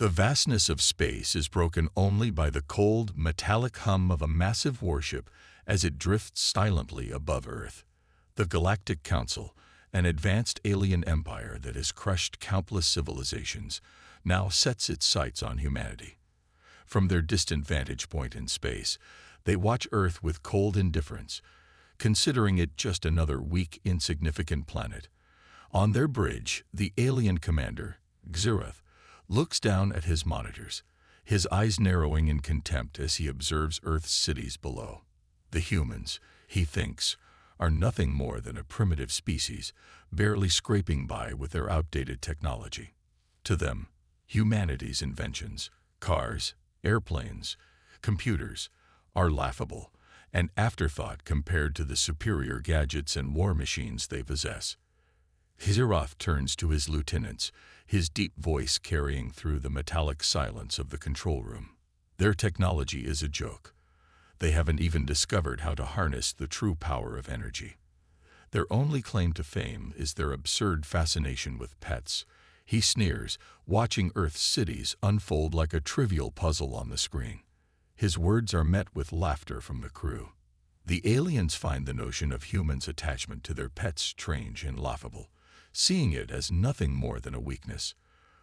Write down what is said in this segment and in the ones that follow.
The vastness of space is broken only by the cold, metallic hum of a massive warship as it drifts silently above Earth. The Galactic Council, an advanced alien empire that has crushed countless civilizations, now sets its sights on humanity. From their distant vantage point in space, they watch Earth with cold indifference, considering it just another weak, insignificant planet. On their bridge, the alien commander, Xerath, looks down at his monitors, his eyes narrowing in contempt as he observes Earth's cities below. The humans, he thinks, are nothing more than a primitive species, barely scraping by with their outdated technology. To them, humanity's inventions, cars, airplanes, computers, are laughable, an afterthought compared to the superior gadgets and war machines they possess. Xerath turns to his lieutenants, his deep voice carrying through the metallic silence of the control room. Their technology is a joke. They haven't even discovered how to harness the true power of energy. Their only claim to fame is their absurd fascination with pets. He sneers, watching Earth's cities unfold like a trivial puzzle on the screen. His words are met with laughter from the crew. The aliens find the notion of humans' attachment to their pets strange and laughable, seeing it as nothing more than a weakness.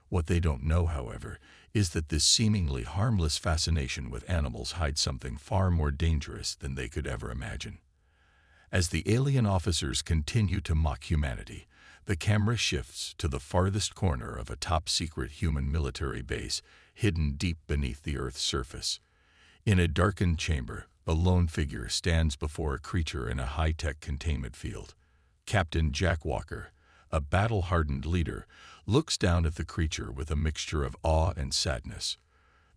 What they don't know, however, is that this seemingly harmless fascination with animals hides something far more dangerous than they could ever imagine. As the alien officers continue to mock humanity, the camera shifts to the farthest corner of a top-secret human military base hidden deep beneath the Earth's surface. In a darkened chamber, a lone figure stands before a creature in a high-tech containment field. Captain Jack Walker, a battle-hardened leader, looks down at the creature with a mixture of awe and sadness.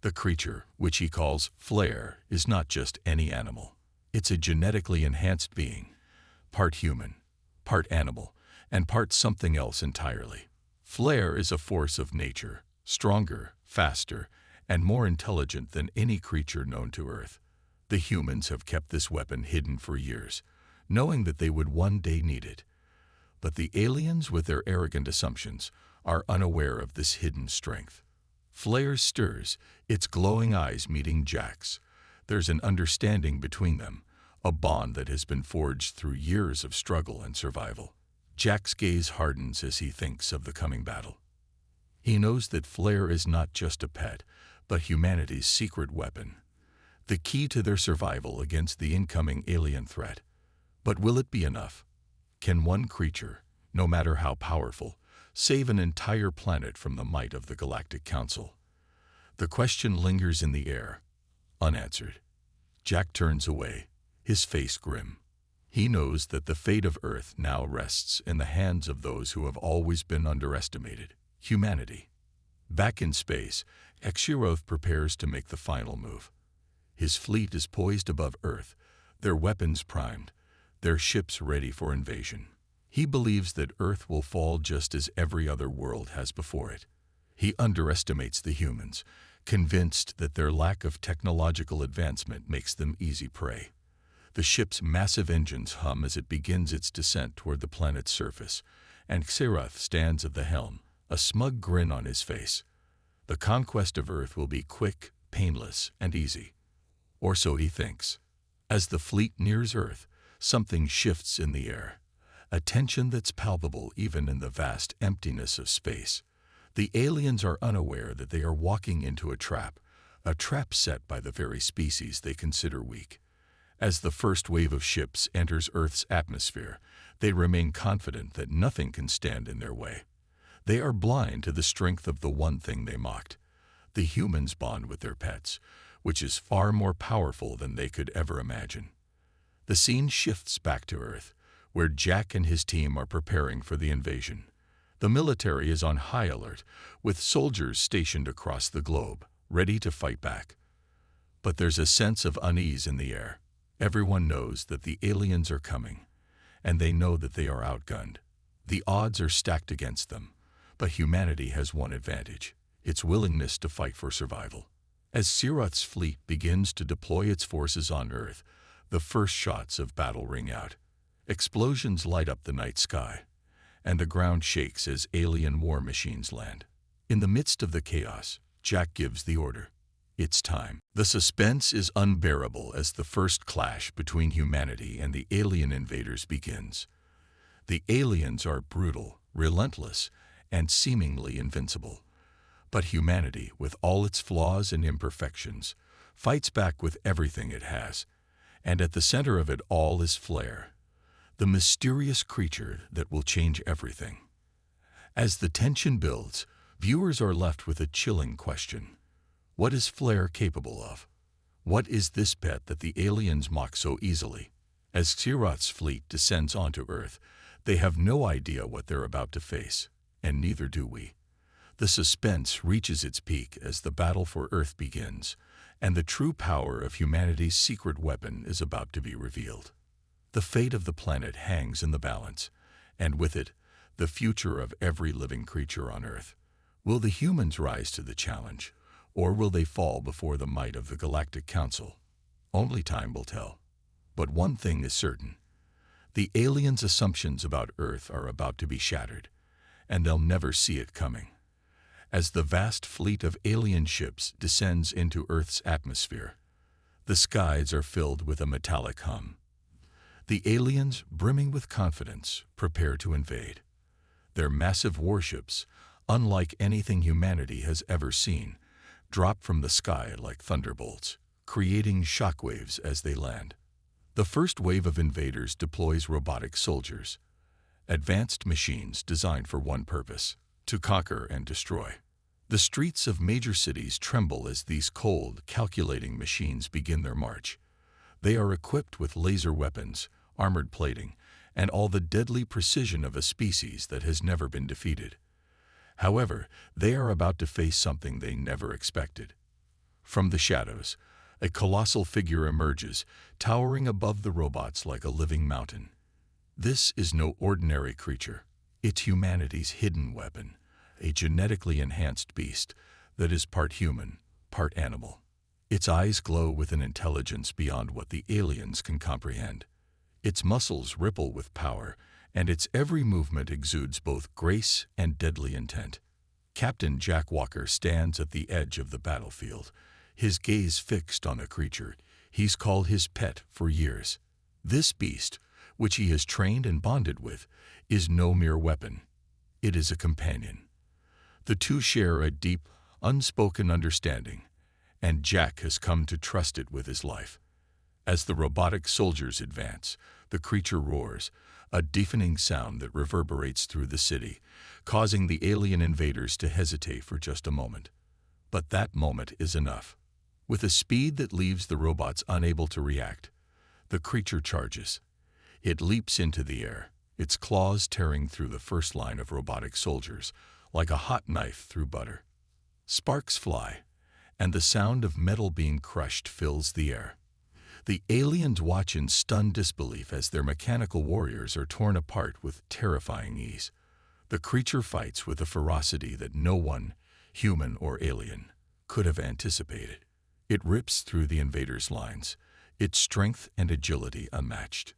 The creature, which he calls Flare, is not just any animal. It's a genetically enhanced being, part human, part animal, and part something else entirely. Flare is a force of nature, stronger, faster, and more intelligent than any creature known to Earth. The humans have kept this weapon hidden for years, knowing that they would one day need it. But the aliens, with their arrogant assumptions, are unaware of this hidden strength. Flare stirs, its glowing eyes meeting Jack's. There's an understanding between them, a bond that has been forged through years of struggle and survival. Jack's gaze hardens as he thinks of the coming battle. He knows that Flare is not just a pet, but humanity's secret weapon, the key to their survival against the incoming alien threat. But will it be enough? Can one creature, no matter how powerful, save an entire planet from the might of the Galactic Council? The question lingers in the air, unanswered. Jack turns away, his face grim. He knows that the fate of Earth now rests in the hands of those who have always been underestimated, humanity. Back in space, Xerath prepares to make the final move. His fleet is poised above Earth, their weapons primed, their ships ready for invasion. He believes that Earth will fall just as every other world has before it. He underestimates the humans, convinced that their lack of technological advancement makes them easy prey. The ship's massive engines hum as it begins its descent toward the planet's surface, and Xerath stands at the helm, a smug grin on his face. The conquest of Earth will be quick, painless, and easy. Or so he thinks. As the fleet nears Earth, something shifts in the air, a tension that's palpable even in the vast emptiness of space. The aliens are unaware that they are walking into a trap set by the very species they consider weak. As the first wave of ships enters Earth's atmosphere, they remain confident that nothing can stand in their way. They are blind to the strength of the one thing they mocked. The humans bond with their pets, which is far more powerful than they could ever imagine. The scene shifts back to Earth, where Jack and his team are preparing for the invasion. The military is on high alert, with soldiers stationed across the globe, ready to fight back. But there's a sense of unease in the air. Everyone knows that the aliens are coming, and they know that they are outgunned. The odds are stacked against them, but humanity has one advantage: its willingness to fight for survival. As Xerath's fleet begins to deploy its forces on Earth, the first shots of battle ring out. Explosions light up the night sky, and the ground shakes as alien war machines land. In the midst of the chaos, Jack gives the order. It's time. The suspense is unbearable as the first clash between humanity and the alien invaders begins. The aliens are brutal, relentless, and seemingly invincible. But humanity, with all its flaws and imperfections, fights back with everything it has. And at the center of it all is Flare, the mysterious creature that will change everything. As the tension builds, viewers are left with a chilling question. What is Flare capable of? What is this pet that the aliens mock so easily? As Xeroth's fleet descends onto Earth, they have no idea what they're about to face, and neither do we. The suspense reaches its peak as the battle for Earth begins, and the true power of humanity's secret weapon is about to be revealed. The fate of the planet hangs in the balance, and with it, the future of every living creature on Earth. Will the humans rise to the challenge, or will they fall before the might of the Galactic Council? Only time will tell. But one thing is certain. The aliens' assumptions about Earth are about to be shattered, and they'll never see it coming. As the vast fleet of alien ships descends into Earth's atmosphere, the skies are filled with a metallic hum. The aliens, brimming with confidence, prepare to invade. Their massive warships, unlike anything humanity has ever seen, drop from the sky like thunderbolts, creating shockwaves as they land. The first wave of invaders deploys robotic soldiers, advanced machines designed for one purpose: to conquer and destroy. The streets of major cities tremble as these cold, calculating machines begin their march. They are equipped with laser weapons, armored plating, and all the deadly precision of a species that has never been defeated. However, they are about to face something they never expected. From the shadows, a colossal figure emerges, towering above the robots like a living mountain. This is no ordinary creature. It's humanity's hidden weapon, a genetically enhanced beast that is part human, part animal. Its eyes glow with an intelligence beyond what the aliens can comprehend. Its muscles ripple with power, and its every movement exudes both grace and deadly intent. Captain Jack Walker stands at the edge of the battlefield, his gaze fixed on a creature he's called his pet for years. This beast, which he has trained and bonded with, is no mere weapon. It is a companion. The two share a deep, unspoken understanding, and Jack has come to trust it with his life. As the robotic soldiers advance, the creature roars, a deafening sound that reverberates through the city, causing the alien invaders to hesitate for just a moment. But that moment is enough. With a speed that leaves the robots unable to react, the creature charges. It leaps into the air, its claws tearing through the first line of robotic soldiers, like a hot knife through butter. Sparks fly, and the sound of metal being crushed fills the air. The aliens watch in stunned disbelief as their mechanical warriors are torn apart with terrifying ease. The creature fights with a ferocity that no one, human or alien, could have anticipated. It rips through the invaders' lines, its strength and agility unmatched.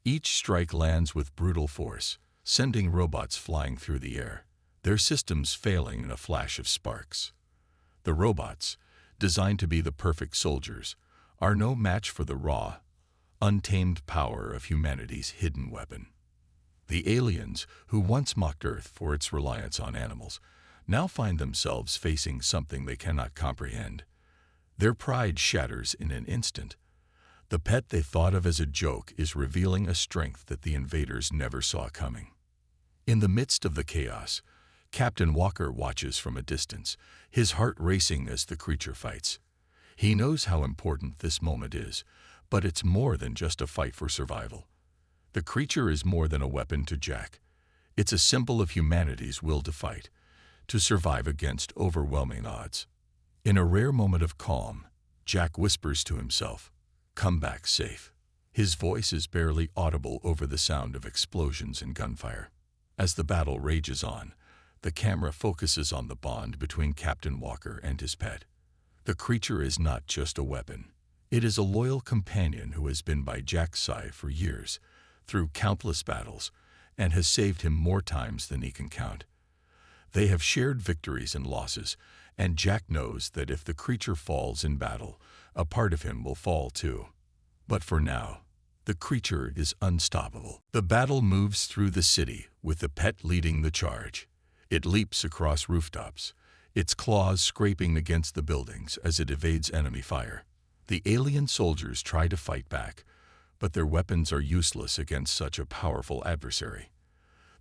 Each strike lands with brutal force, sending robots flying through the air, their systems failing in a flash of sparks. The robots, designed to be the perfect soldiers, are no match for the raw, untamed power of humanity's hidden weapon. The aliens, who once mocked Earth for its reliance on animals, now find themselves facing something they cannot comprehend. Their pride shatters in an instant. The pet they thought of as a joke is revealing a strength that the invaders never saw coming. In the midst of the chaos, Captain Walker watches from a distance, his heart racing as the creature fights. He knows how important this moment is, but it's more than just a fight for survival. The creature is more than a weapon to Jack. It's a symbol of humanity's will to fight, to survive against overwhelming odds. In a rare moment of calm, Jack whispers to himself, "Come back safe." His voice is barely audible over the sound of explosions and gunfire. As the battle rages on, the camera focuses on the bond between Captain Walker and his pet. The creature is not just a weapon. It is a loyal companion who has been by Jack's side for years, through countless battles, and has saved him more times than he can count. They have shared victories and losses, and Jack knows that if the creature falls in battle, a part of him will fall too. But for now, the creature is unstoppable. The battle moves through the city, with the pet leading the charge. It leaps across rooftops, its claws scraping against the buildings as it evades enemy fire. The alien soldiers try to fight back, but their weapons are useless against such a powerful adversary.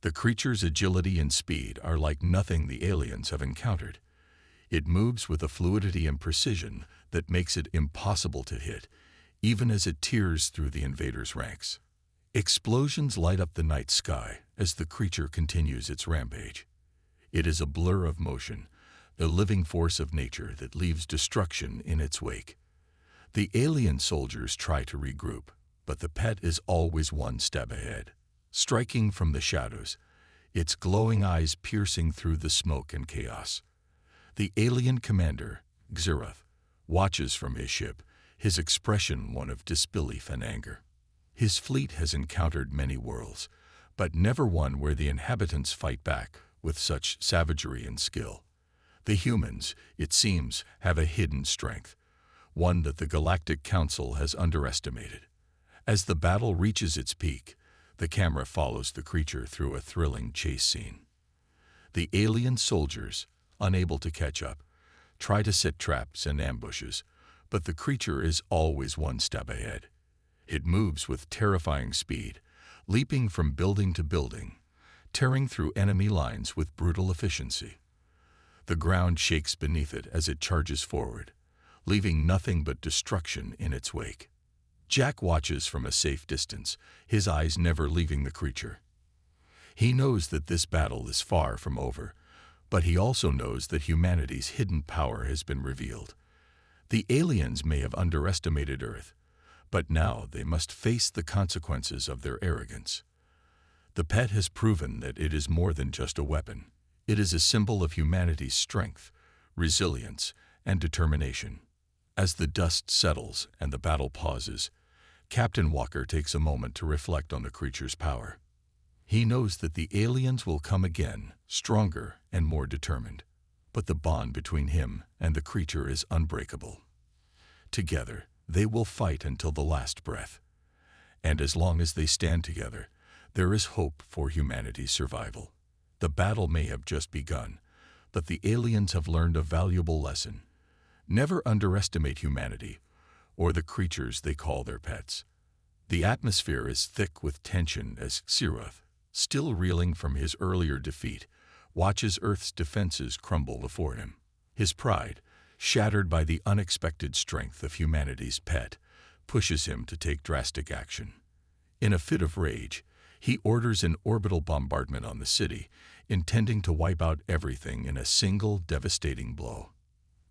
The creature's agility and speed are like nothing the aliens have encountered. It moves with a fluidity and precision that makes it impossible to hit, even as it tears through the invaders' ranks. Explosions light up the night sky as the creature continues its rampage. It is a blur of motion, a living force of nature that leaves destruction in its wake. The alien soldiers try to regroup, but the pet is always one step ahead. Striking from the shadows, its glowing eyes piercing through the smoke and chaos. The alien commander, Xerath, watches from his ship, his expression one of disbelief and anger. His fleet has encountered many worlds, but never one where the inhabitants fight back with such savagery and skill. The humans, it seems, have a hidden strength, one that the Galactic Council has underestimated. As the battle reaches its peak, the camera follows the creature through a thrilling chase scene. The alien soldiers, unable to catch up, try to set traps and ambushes, but the creature is always one step ahead. It moves with terrifying speed, leaping from building to building, tearing through enemy lines with brutal efficiency. The ground shakes beneath it as it charges forward, leaving nothing but destruction in its wake. Jack watches from a safe distance, his eyes never leaving the creature. He knows that this battle is far from over, but he also knows that humanity's hidden power has been revealed. The aliens may have underestimated Earth, but now they must face the consequences of their arrogance. The pet has proven that it is more than just a weapon. It is a symbol of humanity's strength, resilience, and determination. As the dust settles and the battle pauses, Captain Walker takes a moment to reflect on the creature's power. He knows that the aliens will come again, stronger and more determined. But the bond between him and the creature is unbreakable. Together, they will fight until the last breath. And as long as they stand together, there is hope for humanity's survival. The battle may have just begun, but the aliens have learned a valuable lesson. Never underestimate humanity, or the creatures they call their pets. The atmosphere is thick with tension as Xerath, still reeling from his earlier defeat, watches Earth's defenses crumble before him. His pride, shattered by the unexpected strength of humanity's pet, pushes him to take drastic action. In a fit of rage, he orders an orbital bombardment on the city, intending to wipe out everything in a single devastating blow.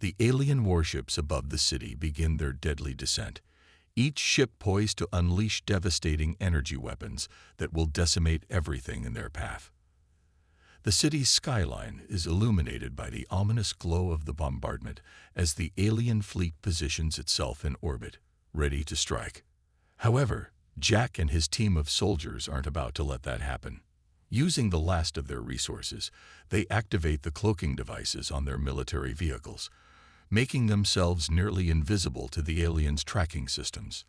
The alien warships above the city begin their deadly descent, each ship poised to unleash devastating energy weapons that will decimate everything in their path. The city's skyline is illuminated by the ominous glow of the bombardment as the alien fleet positions itself in orbit, ready to strike. However, Jack and his team of soldiers aren't about to let that happen. Using the last of their resources, they activate the cloaking devices on their military vehicles, making themselves nearly invisible to the aliens' tracking systems.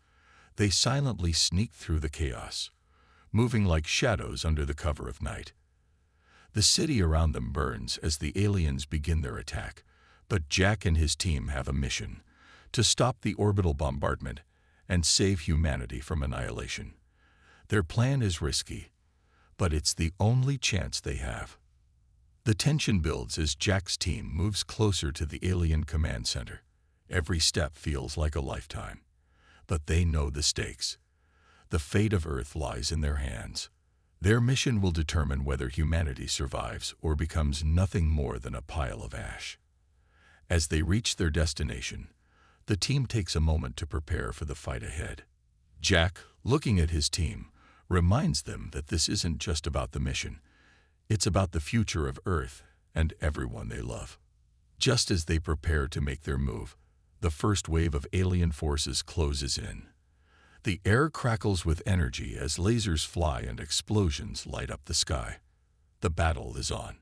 They silently sneak through the chaos, moving like shadows under the cover of night. The city around them burns as the aliens begin their attack, but Jack and his team have a mission: to stop the orbital bombardment and save humanity from annihilation. Their plan is risky, but it's the only chance they have. The tension builds as Jack's team moves closer to the alien command center. Every step feels like a lifetime, but they know the stakes. The fate of Earth lies in their hands. Their mission will determine whether humanity survives or becomes nothing more than a pile of ash. As they reach their destination, the team takes a moment to prepare for the fight ahead. Jack, looking at his team, reminds them that this isn't just about the mission. It's about the future of Earth and everyone they love. Just as they prepare to make their move, the first wave of alien forces closes in. The air crackles with energy as lasers fly and explosions light up the sky. The battle is on.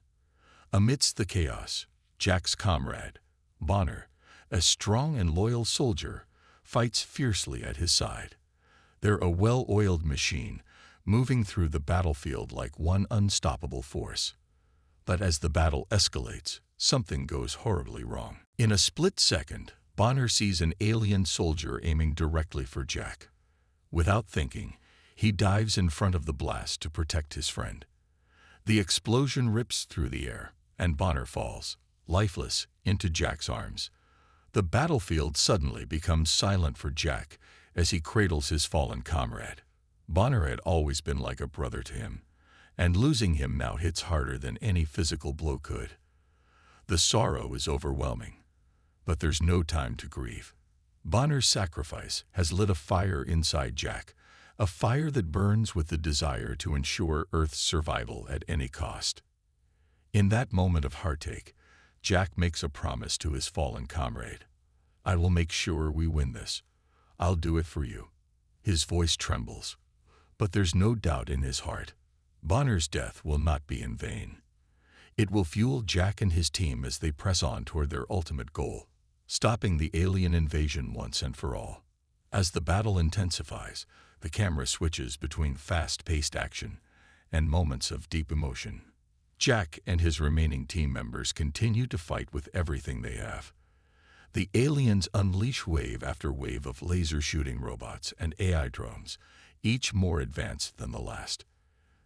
Amidst the chaos, Jack's comrade, Bonner, a strong and loyal soldier, fights fiercely at his side. They're a well-oiled machine, moving through the battlefield like one unstoppable force. But as the battle escalates, something goes horribly wrong. In a split second, Bonner sees an alien soldier aiming directly for Jack. Without thinking, he dives in front of the blast to protect his friend. The explosion rips through the air, and Bonner falls, lifeless, into Jack's arms. The battlefield suddenly becomes silent for Jack as he cradles his fallen comrade. Bonner had always been like a brother to him, and losing him now hits harder than any physical blow could. The sorrow is overwhelming, but there's no time to grieve. Bonner's sacrifice has lit a fire inside Jack, a fire that burns with the desire to ensure Earth's survival at any cost. In that moment of heartache, Jack makes a promise to his fallen comrade. "I will make sure we win this. I'll do it for you." His voice trembles, but there's no doubt in his heart. Bonner's death will not be in vain. It will fuel Jack and his team as they press on toward their ultimate goal, stopping the alien invasion once and for all. As the battle intensifies, the camera switches between fast-paced action and moments of deep emotion. Jack and his remaining team members continue to fight with everything they have. The aliens unleash wave after wave of laser-shooting robots and AI drones, each more advanced than the last.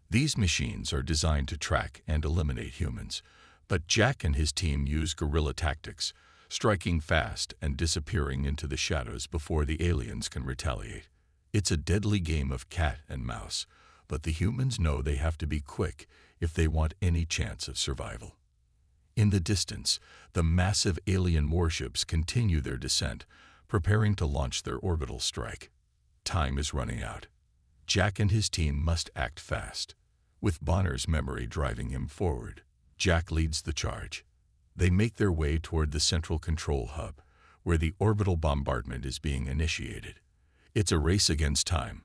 These machines are designed to track and eliminate humans, but Jack and his team use guerrilla tactics, striking fast and disappearing into the shadows before the aliens can retaliate. It's a deadly game of cat and mouse, but the humans know they have to be quick if they want any chance of survival. In the distance, the massive alien warships continue their descent, preparing to launch their orbital strike. Time is running out. Jack and his team must act fast. With Bonner's memory driving him forward, Jack leads the charge. They make their way toward the central control hub, where the orbital bombardment is being initiated. It's a race against time,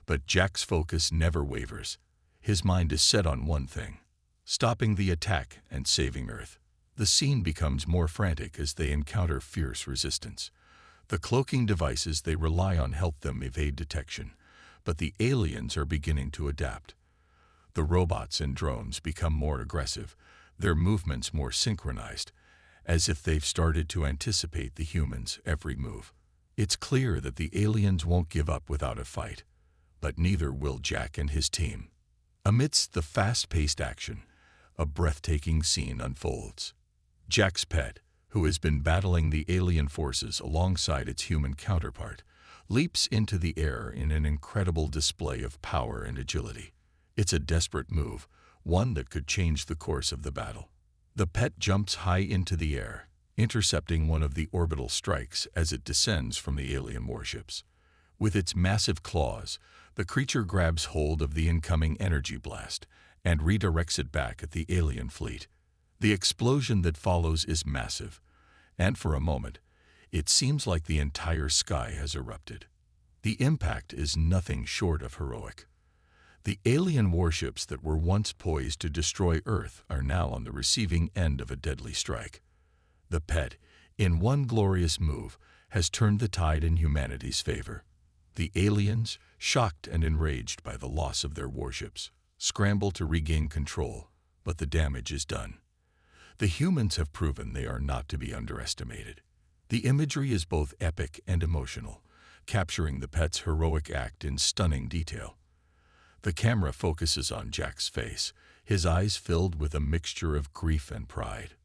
but Jack's focus never wavers. His mind is set on one thing: stopping the attack and saving Earth. The scene becomes more frantic as they encounter fierce resistance. The cloaking devices they rely on help them evade detection, but the aliens are beginning to adapt. The robots and drones become more aggressive, their movements more synchronized, as if they've started to anticipate the humans' every move. It's clear that the aliens won't give up without a fight, but neither will Jack and his team. Amidst the fast-paced action, a breathtaking scene unfolds. Jack's pet, who has been battling the alien forces alongside its human counterpart, leaps into the air in an incredible display of power and agility. It's a desperate move, one that could change the course of the battle. The pet jumps high into the air, intercepting one of the orbital strikes as it descends from the alien warships. With its massive claws, the creature grabs hold of the incoming energy blast and redirects it back at the alien fleet. The explosion that follows is massive, and for a moment, it seems like the entire sky has erupted. The impact is nothing short of heroic. The alien warships that were once poised to destroy Earth are now on the receiving end of a deadly strike. The pet, in one glorious move, has turned the tide in humanity's favor. The aliens, shocked and enraged by the loss of their warships, scramble to regain control, but the damage is done. The humans have proven they are not to be underestimated. The imagery is both epic and emotional, capturing the pet's heroic act in stunning detail. The camera focuses on Jack's face, his eyes filled with a mixture of grief and pride.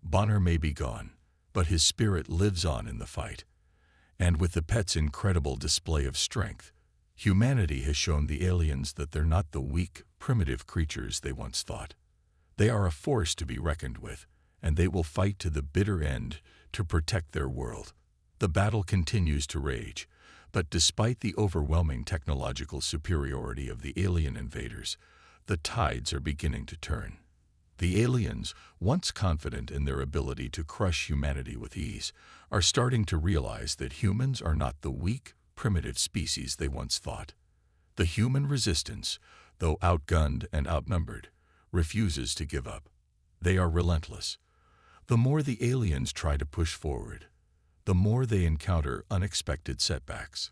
Bonner may be gone, but his spirit lives on in the fight. And with the pet's incredible display of strength, humanity has shown the aliens that they're not the weak, primitive creatures they once thought. They are a force to be reckoned with, and they will fight to the bitter end to protect their world. The battle continues to rage, but despite the overwhelming technological superiority of the alien invaders, the tides are beginning to turn. The aliens, once confident in their ability to crush humanity with ease, are starting to realize that humans are not the weak, primitive species they once thought. The human resistance, though outgunned and outnumbered, refuses to give up. They are relentless. The more the aliens try to push forward, the more they encounter unexpected setbacks.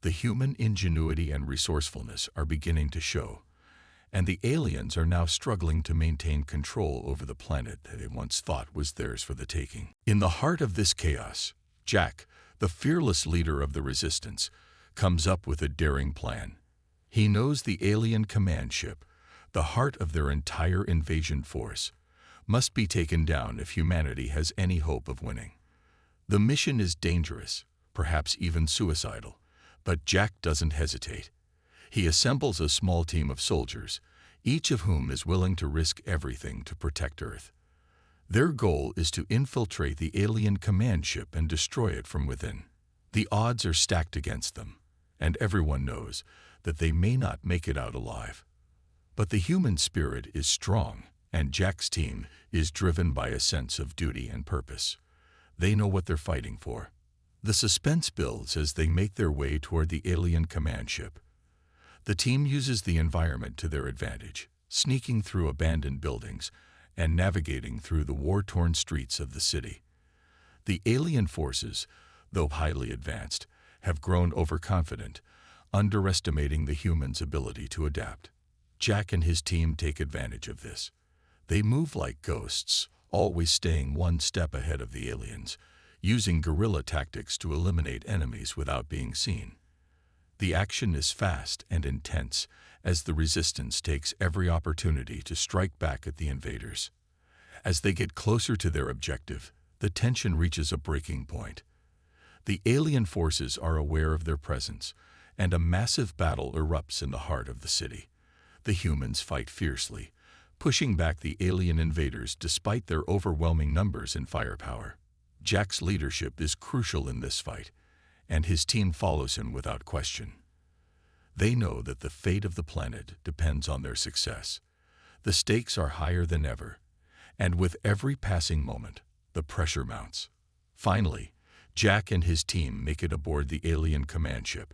The human ingenuity and resourcefulness are beginning to show, and the aliens are now struggling to maintain control over the planet that they once thought was theirs for the taking. In the heart of this chaos, Jack, the fearless leader of the resistance, comes up with a daring plan. He knows the alien command ship, the heart of their entire invasion force, must be taken down if humanity has any hope of winning. The mission is dangerous, perhaps even suicidal, but Jack doesn't hesitate. He assembles a small team of soldiers, each of whom is willing to risk everything to protect Earth. Their goal is to infiltrate the alien command ship and destroy it from within. The odds are stacked against them, and everyone knows that they may not make it out alive. But the human spirit is strong, and Jack's team is driven by a sense of duty and purpose. They know what they're fighting for. The suspense builds as they make their way toward the alien command ship. The team uses the environment to their advantage, sneaking through abandoned buildings and navigating through the war-torn streets of the city. The alien forces, though highly advanced, have grown overconfident, underestimating the humans' ability to adapt. Jack and his team take advantage of this. They move like ghosts, always staying one step ahead of the aliens, using guerrilla tactics to eliminate enemies without being seen. The action is fast and intense as the resistance takes every opportunity to strike back at the invaders. As they get closer to their objective, the tension reaches a breaking point. The alien forces are aware of their presence, and a massive battle erupts in the heart of the city. The humans fight fiercely, pushing back the alien invaders despite their overwhelming numbers and firepower. Jack's leadership is crucial in this fight, and his team follows him without question. They know that the fate of the planet depends on their success. The stakes are higher than ever, and with every passing moment, the pressure mounts. Finally, Jack and his team make it aboard the alien command ship.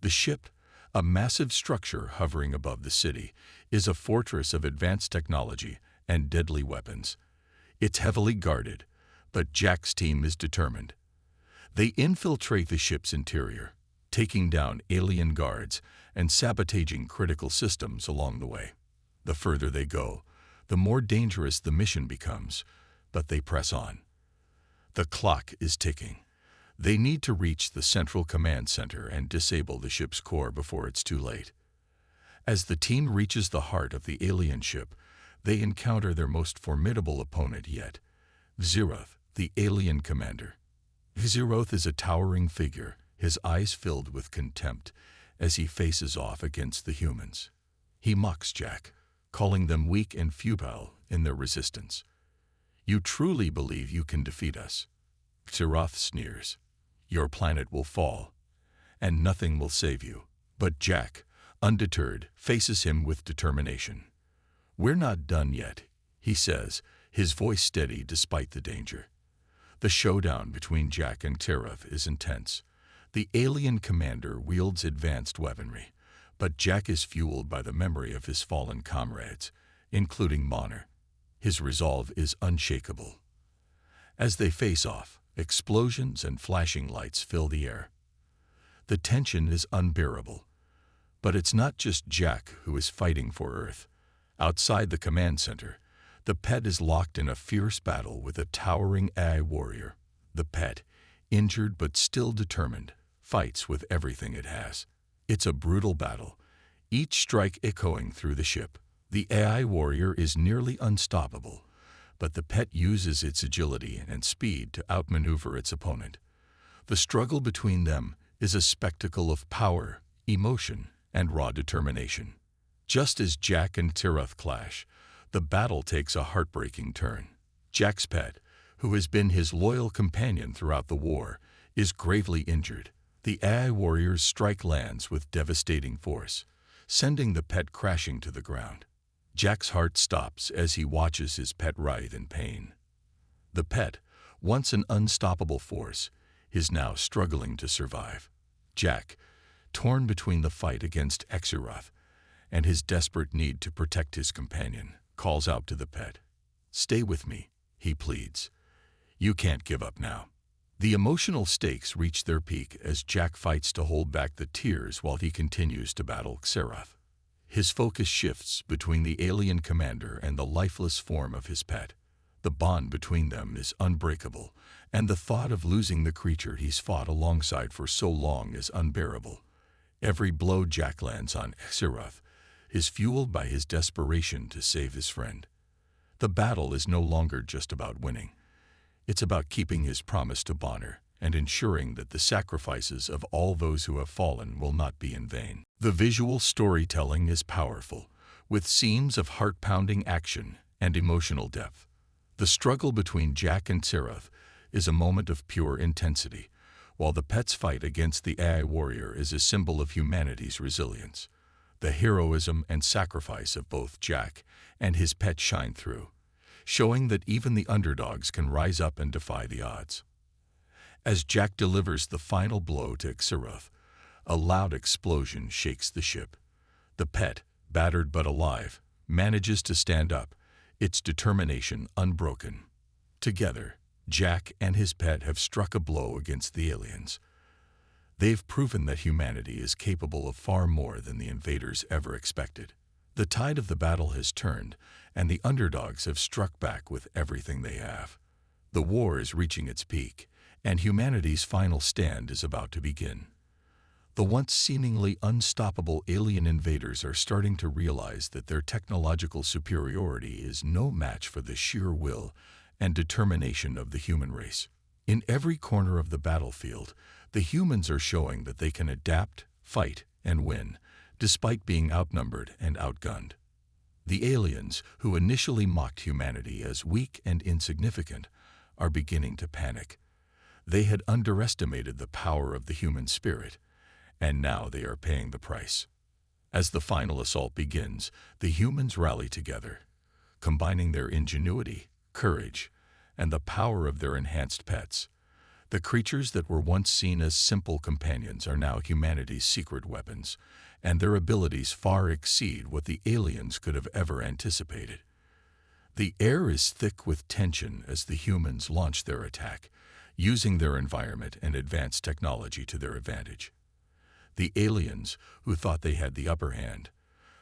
The ship, a massive structure hovering above the city, is a fortress of advanced technology and deadly weapons. It's heavily guarded, but Jack's team is determined. They infiltrate the ship's interior, taking down alien guards and sabotaging critical systems along the way. The further they go, the more dangerous the mission becomes, but they press on. The clock is ticking. They need to reach the central command center and disable the ship's core before it's too late. As the team reaches the heart of the alien ship, they encounter their most formidable opponent yet, Zeroth, the alien commander. Zeroth is a towering figure, his eyes filled with contempt as he faces off against the humans. He mocks Jack, calling them weak and futile in their resistance. "You truly believe you can defeat us?" Zeroth sneers. "Your planet will fall, and nothing will save you." But Jack, undeterred, faces him with determination. "We're not done yet," he says, his voice steady despite the danger. The showdown between Jack and Zeroth is intense. The alien commander wields advanced weaponry, but Jack is fueled by the memory of his fallen comrades, including Monner. His resolve is unshakable. As they face off, explosions and flashing lights fill the air. The tension is unbearable. But it's not just Jack who is fighting for Earth. Outside the command center, the pet is locked in a fierce battle with a towering AI warrior. The pet, injured but still determined, fights with everything it has. It's a brutal battle, each strike echoing through the ship. The AI warrior is nearly unstoppable, but the pet uses its agility and speed to outmaneuver its opponent. The struggle between them is a spectacle of power, emotion, and raw determination. Just as Jack and Zeroth clash, the battle takes a heartbreaking turn. Jack's pet, who has been his loyal companion throughout the war, is gravely injured. The AI warrior's strike lands with devastating force, sending the pet crashing to the ground. Jack's heart stops as he watches his pet writhe in pain. The pet, once an unstoppable force, is now struggling to survive. Jack, torn between the fight against Zeroth and his desperate need to protect his companion, calls out to the pet. "Stay with me," he pleads. You can't give up now. The emotional stakes reach their peak as Jack fights to hold back the tears while he continues to battle Xerath. His focus shifts between the alien commander and the lifeless form of his pet. The bond between them is unbreakable, and the thought of losing the creature he's fought alongside for so long is unbearable. Every blow Jack lands on Xerath is fueled by his desperation to save his friend. The battle is no longer just about winning. It's about keeping his promise to Bonner and ensuring that the sacrifices of all those who have fallen will not be in vain. The visual storytelling is powerful, with scenes of heart-pounding action and emotional depth. The struggle between Jack and Xerath is a moment of pure intensity, while the pet's fight against the AI warrior is a symbol of humanity's resilience. The heroism and sacrifice of both Jack and his pet shine through, showing that even the underdogs can rise up and defy the odds. As Jack delivers the final blow to Xerath, a loud explosion shakes the ship. The pet, battered but alive, manages to stand up, its determination unbroken. Together, Jack and his pet have struck a blow against the aliens. They've proven that humanity is capable of far more than the invaders ever expected. The tide of the battle has turned, and the underdogs have struck back with everything they have. The war is reaching its peak, and humanity's final stand is about to begin. The once seemingly unstoppable alien invaders are starting to realize that their technological superiority is no match for the sheer will and determination of the human race. In every corner of the battlefield, the humans are showing that they can adapt, fight, and win, despite being outnumbered and outgunned. The aliens, who initially mocked humanity as weak and insignificant, are beginning to panic. They had underestimated the power of the human spirit, and now they are paying the price. As the final assault begins, the humans rally together, combining their ingenuity, courage, and the power of their enhanced pets. The creatures that were once seen as simple companions are now humanity's secret weapons, and their abilities far exceed what the aliens could have ever anticipated. The air is thick with tension as the humans launch their attack, using their environment and advanced technology to their advantage. The aliens, who thought they had the upper hand,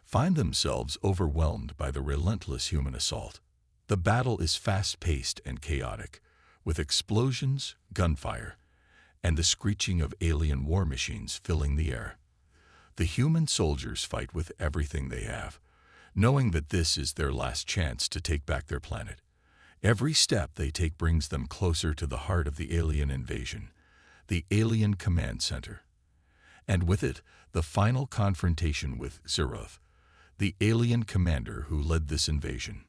find themselves overwhelmed by the relentless human assault. The battle is fast-paced and chaotic, with explosions, gunfire, and the screeching of alien war machines filling the air. The human soldiers fight with everything they have, knowing that this is their last chance to take back their planet. Every step they take brings them closer to the heart of the alien invasion, the Alien Command Center. And with it, the final confrontation with Xerath, the alien commander who led this invasion.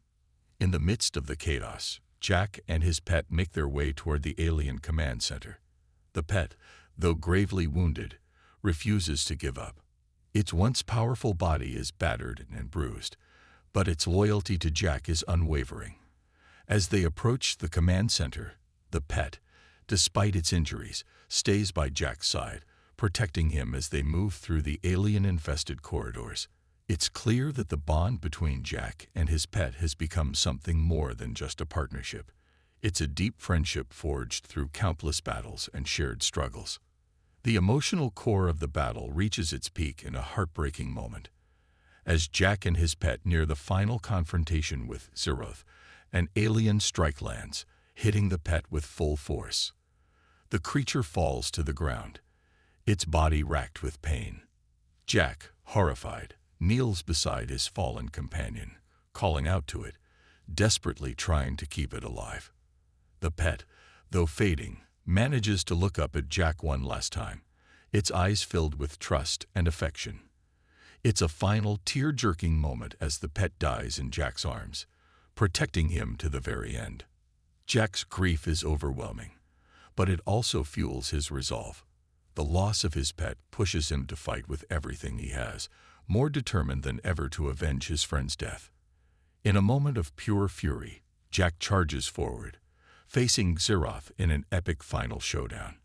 In the midst of the chaos, Jack and his pet make their way toward the Alien Command Center. The pet, though gravely wounded, refuses to give up. Its once powerful body is battered and bruised, but its loyalty to Jack is unwavering. As they approach the command center, the pet, despite its injuries, stays by Jack's side, protecting him as they move through the alien-infested corridors. It's clear that the bond between Jack and his pet has become something more than just a partnership. It's a deep friendship forged through countless battles and shared struggles. The emotional core of the battle reaches its peak in a heartbreaking moment. As Jack and his pet near the final confrontation with Xerath, an alien strike lands, hitting the pet with full force. The creature falls to the ground, its body racked with pain. Jack, horrified, kneels beside his fallen companion, calling out to it, desperately trying to keep it alive. The pet, though fading, manages to look up at Jack one last time, its eyes filled with trust and affection. It's a final tear-jerking moment as the pet dies in Jack's arms, protecting him to the very end. Jack's grief is overwhelming, but it also fuels his resolve. The loss of his pet pushes him to fight with everything he has, more determined than ever to avenge his friend's death. In a moment of pure fury, Jack charges forward, facing Xerath in an epic final showdown.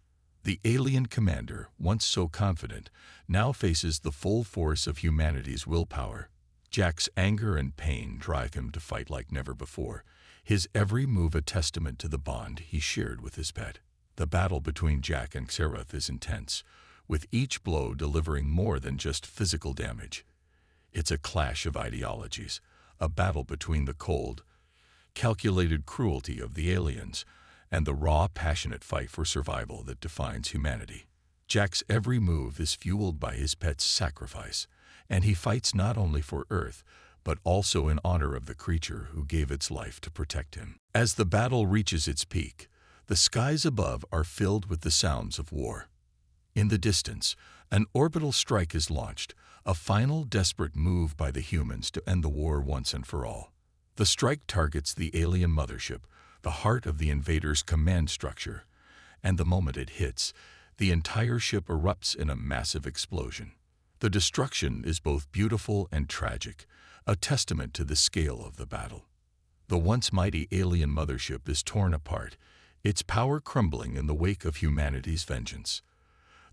The alien commander, once so confident, now faces the full force of humanity's willpower. Jack's anger and pain drive him to fight like never before. his every move a testament to the bond he shared with his pet. The battle between Jack and Xerath is intense, with each blow delivering more than just physical damage. It's a clash of ideologies, a battle between the cold, calculated cruelty of the aliens and the raw, passionate fight for survival that defines humanity. Jack's every move is fueled by his pet's sacrifice, and he fights not only for Earth, but also in honor of the creature who gave its life to protect him. As the battle reaches its peak, the skies above are filled with the sounds of war. In the distance, an orbital strike is launched, a final desperate move by the humans to end the war once and for all. The strike targets the alien mothership, the heart of the invaders' command structure, and the moment it hits, the entire ship erupts in a massive explosion. The destruction is both beautiful and tragic, a testament to the scale of the battle. The once mighty alien mothership is torn apart, its power crumbling in the wake of humanity's vengeance.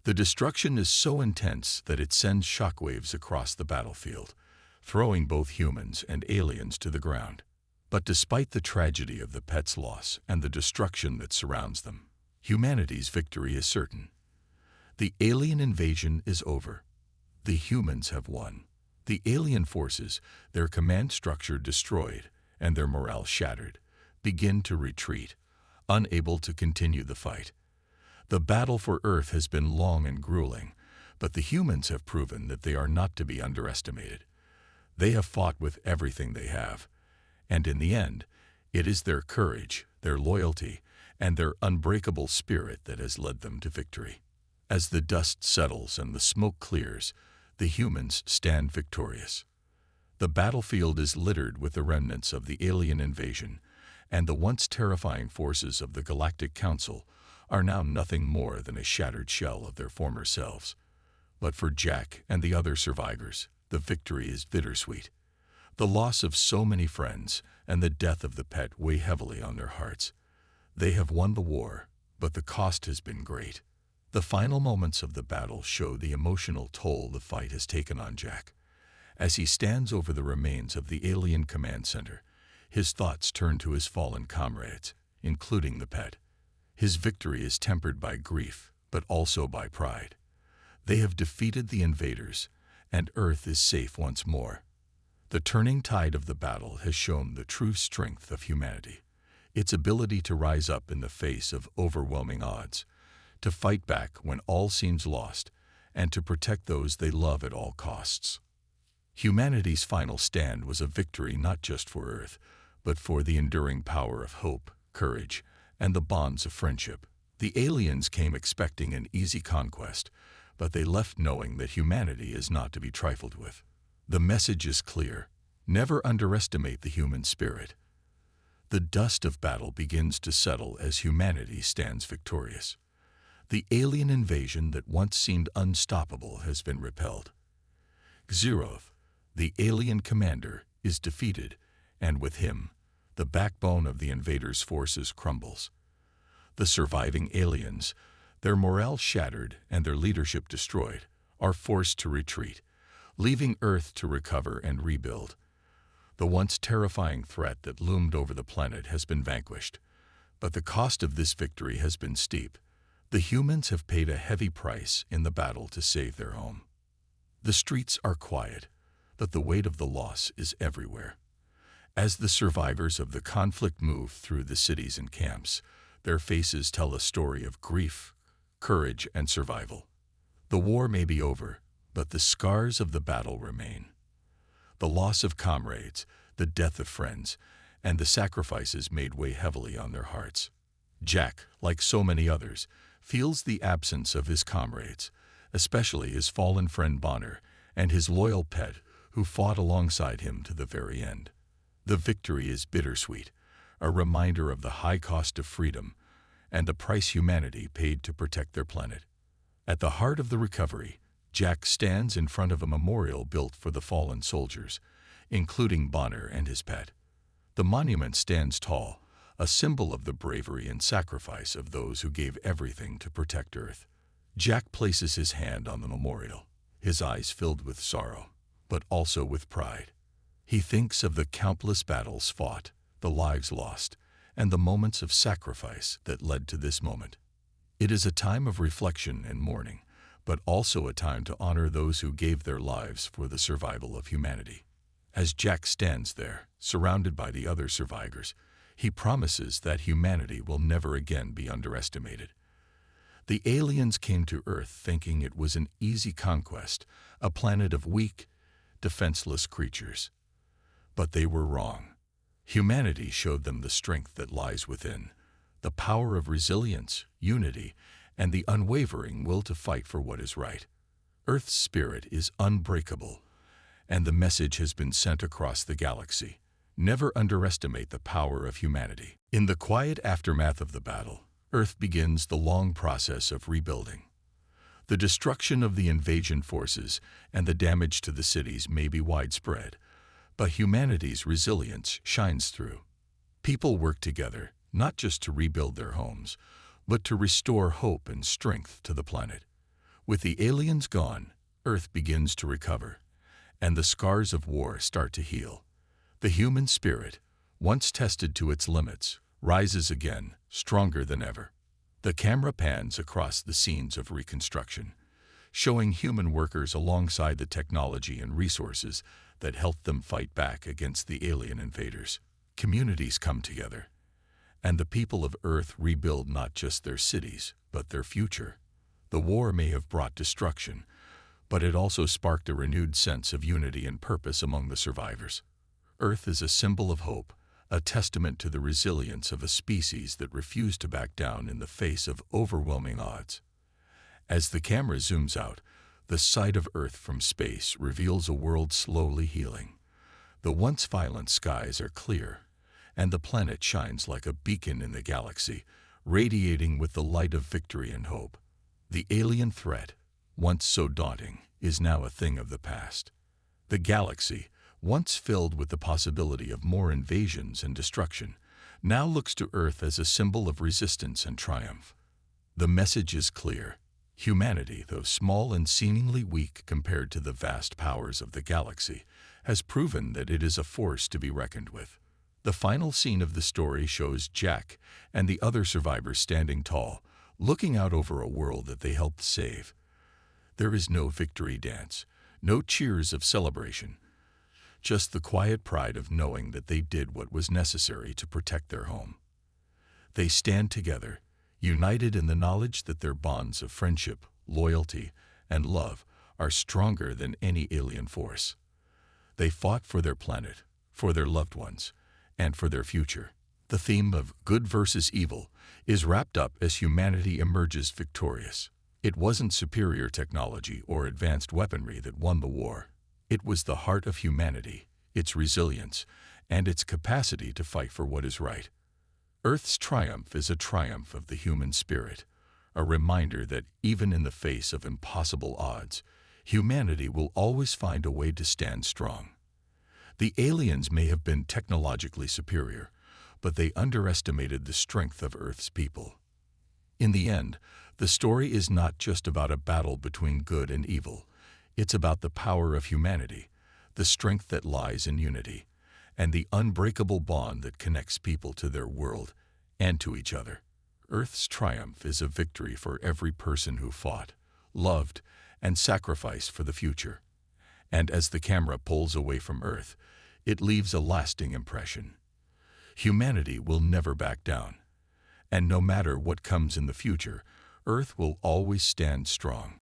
The destruction is so intense that it sends shockwaves across the battlefield, throwing both humans and aliens to the ground. But despite the tragedy of the pet's loss and the destruction that surrounds them, humanity's victory is certain. The alien invasion is over. The humans have won. The alien forces, their command structure destroyed and their morale shattered, begin to retreat, unable to continue the fight. The battle for Earth has been long and grueling, but the humans have proven that they are not to be underestimated. They have fought with everything they have, and in the end, it is their courage, their loyalty, and their unbreakable spirit that has led them to victory. As the dust settles and the smoke clears, the humans stand victorious. The battlefield is littered with the remnants of the alien invasion, and the once terrifying forces of the Galactic Council are now nothing more than a shattered shell of their former selves. But for Jack and the other survivors, the victory is bittersweet. The loss of so many friends and the death of the pet weigh heavily on their hearts. They have won the war, but the cost has been great. The final moments of the battle show the emotional toll the fight has taken on Jack. As he stands over the remains of the alien command center, his thoughts turn to his fallen comrades, including the pet. His victory is tempered by grief, but also by pride. They have defeated the invaders, and Earth is safe once more. The turning tide of the battle has shown the true strength of humanity, its ability to rise up in the face of overwhelming odds, to fight back when all seems lost, and to protect those they love at all costs. Humanity's final stand was a victory not just for Earth, but for the enduring power of hope, courage, and the bonds of friendship. The aliens came expecting an easy conquest, but they left knowing that humanity is not to be trifled with. The message is clear: never underestimate the human spirit. The dust of battle begins to settle as humanity stands victorious. The alien invasion that once seemed unstoppable has been repelled. Xerath, the alien commander, is defeated, and with him, the backbone of the invaders' forces crumbles. The surviving aliens, their morale shattered and their leadership destroyed, are forced to retreat, leaving Earth to recover and rebuild. The once terrifying threat that loomed over the planet has been vanquished, but the cost of this victory has been steep. The humans have paid a heavy price in the battle to save their home. The streets are quiet, but the weight of the loss is everywhere. As the survivors of the conflict move through the cities and camps, their faces tell a story of grief, courage, and survival. The war may be over, but the scars of the battle remain. The loss of comrades, the death of friends, and the sacrifices made weigh heavily on their hearts. Jack, like so many others, feels the absence of his comrades, especially his fallen friend Bonner and his loyal pet, who fought alongside him to the very end. The victory is bittersweet, a reminder of the high cost of freedom and the price humanity paid to protect their planet. At the heart of the recovery, Jack stands in front of a memorial built for the fallen soldiers, including Bonner and his pet. The monument stands tall, a symbol of the bravery and sacrifice of those who gave everything to protect Earth. Jack places his hand on the memorial, his eyes filled with sorrow, but also with pride. He thinks of the countless battles fought, the lives lost, and the moments of sacrifice that led to this moment. It is a time of reflection and mourning, but also a time to honor those who gave their lives for the survival of humanity. As Jack stands there, surrounded by the other survivors, he promises that humanity will never again be underestimated. The aliens came to Earth thinking it was an easy conquest, a planet of weak, defenseless creatures. But they were wrong. Humanity showed them the strength that lies within, the power of resilience, unity, and the unwavering will to fight for what is right. Earth's spirit is unbreakable, and the message has been sent across the galaxy. Never underestimate the power of humanity. In the quiet aftermath of the battle, Earth begins the long process of rebuilding. The destruction of the invasion forces and the damage to the cities may be widespread, but humanity's resilience shines through. People work together, not just to rebuild their homes, but to restore hope and strength to the planet. With the aliens gone, Earth begins to recover, and the scars of war start to heal. The human spirit, once tested to its limits, rises again, stronger than ever. The camera pans across the scenes of reconstruction, showing human workers alongside the technology and resources that helped them fight back against the alien invaders. Communities come together, and the people of Earth rebuild not just their cities, but their future. The war may have brought destruction, but it also sparked a renewed sense of unity and purpose among the survivors. Earth is a symbol of hope, a testament to the resilience of a species that refused to back down in the face of overwhelming odds. As the camera zooms out, the sight of Earth from space reveals a world slowly healing. The once violent skies are clear, and the planet shines like a beacon in the galaxy, radiating with the light of victory and hope. The alien threat, once so daunting, is now a thing of the past. The galaxy, once filled with the possibility of more invasions and destruction, now looks to Earth as a symbol of resistance and triumph. The message is clear. Humanity, though small and seemingly weak compared to the vast powers of the galaxy, has proven that it is a force to be reckoned with. The final scene of the story shows Jack and the other survivors standing tall, looking out over a world that they helped save. There is no victory dance, no cheers of celebration, just the quiet pride of knowing that they did what was necessary to protect their home. They stand together, united in the knowledge that their bonds of friendship, loyalty, and love are stronger than any alien force. They fought for their planet, for their loved ones, and for their future. The theme of good versus evil is wrapped up as humanity emerges victorious. It wasn't superior technology or advanced weaponry that won the war. It was the heart of humanity, its resilience, and its capacity to fight for what is right. Earth's triumph is a triumph of the human spirit, a reminder that even in the face of impossible odds, humanity will always find a way to stand strong. The aliens may have been technologically superior, but they underestimated the strength of Earth's people. In the end, the story is not just about a battle between good and evil. It's about the power of humanity, the strength that lies in unity, and the unbreakable bond that connects people to their world and to each other. Earth's triumph is a victory for every person who fought, loved, and sacrificed for the future. And as the camera pulls away from Earth, it leaves a lasting impression. Humanity will never back down, and no matter what comes in the future, Earth will always stand strong.